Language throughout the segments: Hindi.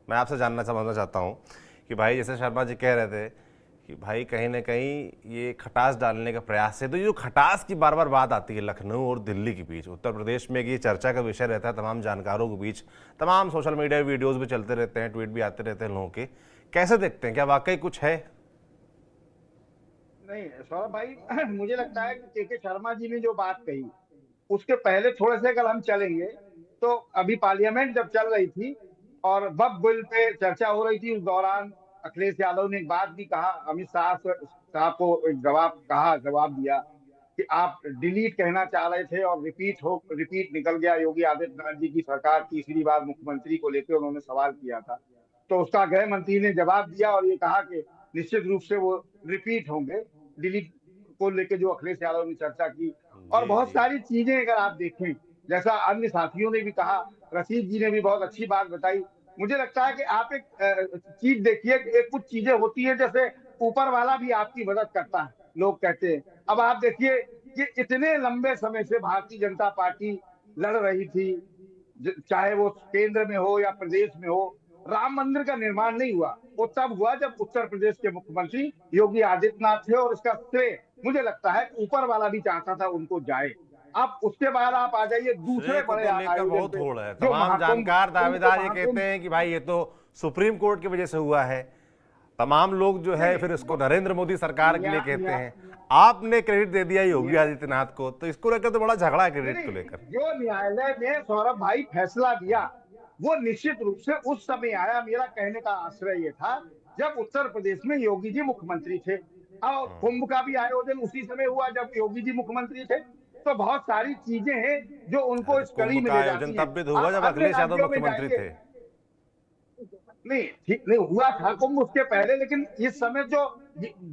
मैं आपसे समझना चाहता हूँ कि भाई जैसे शर्मा जी कह रहे थे कि भाई कहीं ना कहीं ये खटास डालने का प्रयास है, तो ये जो खटास की बार बार बात आती है लखनऊ और दिल्ली के बीच, उत्तर प्रदेश में ये चर्चा का विषय रहता है तमाम जानकारों के बीच, तमाम सोशल मीडिया वीडियोस भी चलते रहते हैं, ट्वीट भी आते रहते हैं लोगों के। कैसे देखते हैं, क्या वाकई कुछ है? नहीं सौरभ भाई, मुझे लगता है कि के शर्मा जी ने जो बात कही उसके पहले थोड़े से अगर हम चलेंगे तो अभी पार्लियामेंट जब चल रही थी और वक्फ बिल पे चर्चा हो रही थी, उस दौरान अखिलेश यादव ने एक बात भी कहा, अमित शाह साहब को एक जवाब दिया कि आप डिलीट कहना चाह रहे थे और रिपीट निकल गया। योगी आदित्यनाथ जी की सरकार तीसरी बार मुख्यमंत्री को लेकर उन्होंने सवाल किया था, तो उसका गृह मंत्री ने जवाब दिया और ये कहा कि निश्चित रूप से वो रिपीट होंगे, डिलीट को लेकर जो अखिलेश यादव ने चर्चा की। और जी बहुत जी। सारी चीजें अगर आप देखें, जैसा अन्य साथियों ने भी कहा, रशीद जी ने भी बहुत अच्छी बात बताई। मुझे लगता है कि आप एक चीज देखिए कि एक कुछ चीजें होती है जैसे ऊपर वाला भी आपकी मदद करता है, लोग कहते हैं। अब आप देखिए कि इतने लंबे समय से भारतीय जनता पार्टी लड़ रही थी, चाहे वो केंद्र में हो या प्रदेश में हो। राम मंदिर का निर्माण नहीं हुआ, वो तब हुआ जब उत्तर प्रदेश के मुख्यमंत्री योगी आदित्यनाथ थे, और इसका श्रेय मुझे लगता है कि ऊपर वाला भी चाहता था उनको जाए। अब उसके बाद आप आ जाइए श्रेय दूसरे को बड़े तो लेकर आयोजन बहुत पे, होड़ है, जो तमाम महाकुंभ। जानकार उनको दावेदार ये कहते महाकुंभ हैं कि भाई ये तो सुप्रीम कोर्ट की वजह से हुआ है। तमाम लोग जो है नहीं, फिर इसको नरेंद्र मोदी सरकार के लिए न्याय कहते न्याय हैं। आपने क्रेडिट दे दिया योगी न्याय आदित्यनाथ को, तो इसको लेकर तो बड़ा झगड़ा है नहीं क्रेडिट को नहीं, लेकर। जो न्यायालय ने सौरभ भाई फैसला दिया वो निश्चित रूप से उस समय आया। मेरा कहने का आश्रय ये था जब उत्तर प्रदेश में योगी जी मुख्यमंत्री थे, और कुंभ का भी आयोजन उसी समय हुआ जब योगी जी मुख्यमंत्री थे। तो बहुत सारी चीजें हैं जो अरे उनको तो इस कुंभ कड़ी में का ले आयोजन जाती हैं। तब भी तो हुआ आप जब अन्य अखिलेश यादव राज्यों में मुख्यमंत्री जाइए। थे। नहीं ठीक नहीं हुआ था कुंभ उसके पहले, लेकिन इस समय जो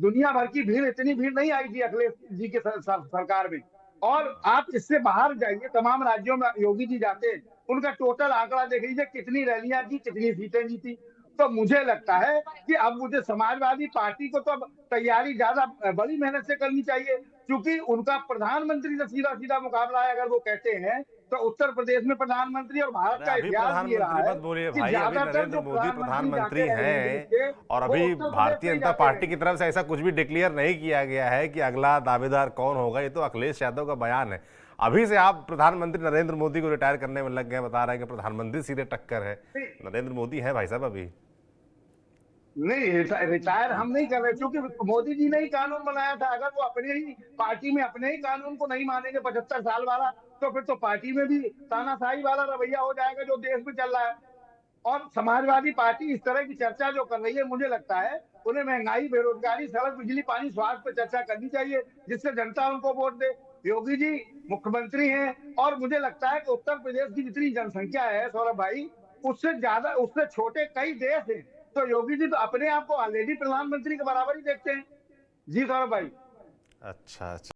दुनिया भर की भीड़, इतनी भीड़ नहीं आई थी अखिलेश जी के सरकार में। और आप इससे बाहर जाइए, तमाम राज्यों में योगी जी जाते हैं, उनका टोटल आंकड़ा देख लीजिए, कितनी रैलियां की, कितनी सीटें जीती। तो मुझे लगता है कि अब मुझे समाजवादी पार्टी को तो अब तैयारी ज्यादा बड़ी मेहनत से करनी चाहिए, क्योंकि उनका प्रधानमंत्री से सीधा सीधा मुकाबला है। अगर वो कहते हैं तो उत्तर प्रदेश में प्रधानमंत्री, और भारत अरे का अभी इतिहास भी ये रहा प्रधानमंत्री है मत बोलिए कि भाई, अभी ज्यादातर नरेंद्र जो मोदी प्रधानमंत्री प्रधानमंत्री जाते रहे हैं देश के, हैं। और वो अभी उत्तर प्रदेश भारतीय से ही जनता जाते पार्टी रहे। की तरफ से ऐसा कुछ भी डिक्लेयर नहीं किया गया है कि अगला दावेदार कौन होगा, ये तो अखिलेश यादव का बयान है। अभी से आप प्रधानमंत्री नरेंद्र मोदी को रिटायर करने में लग गए, बता रहे हैं कि प्रधानमंत्री सीधे टक्कर है। नहीं नरेंद्र मोदी है भाई साहब अभी। नहीं, रिटायर हम नहीं कर रहे, क्योंकि मोदी जी ने ही कानून बनाया था। अगर वो अपने ही पार्टी में अपने ही कानून को नहीं मानेंगे 75 साल वाला, तो फिर तो पार्टी में भी तानाशाही वाला रवैया हो जाएगा जो देश में चल रहा है। और समाजवादी पार्टी इस तरह की चर्चा जो कर रही है, मुझे लगता है उन्हें महंगाई, बेरोजगारी, सड़क, बिजली, पानी, स्वास्थ्य पर चर्चा करनी चाहिए, जिससे जनता उनको वोट दे। योगी जी मुख्यमंत्री हैं, और मुझे लगता है कि उत्तर प्रदेश की जितनी जनसंख्या है सौरभ भाई, उससे ज्यादा, उससे छोटे कई देश हैं। तो योगी जी तो अपने आप को ऑलरेडी प्रधानमंत्री के बराबर ही देखते हैं। जी सौरभ भाई। अच्छा अच्छा।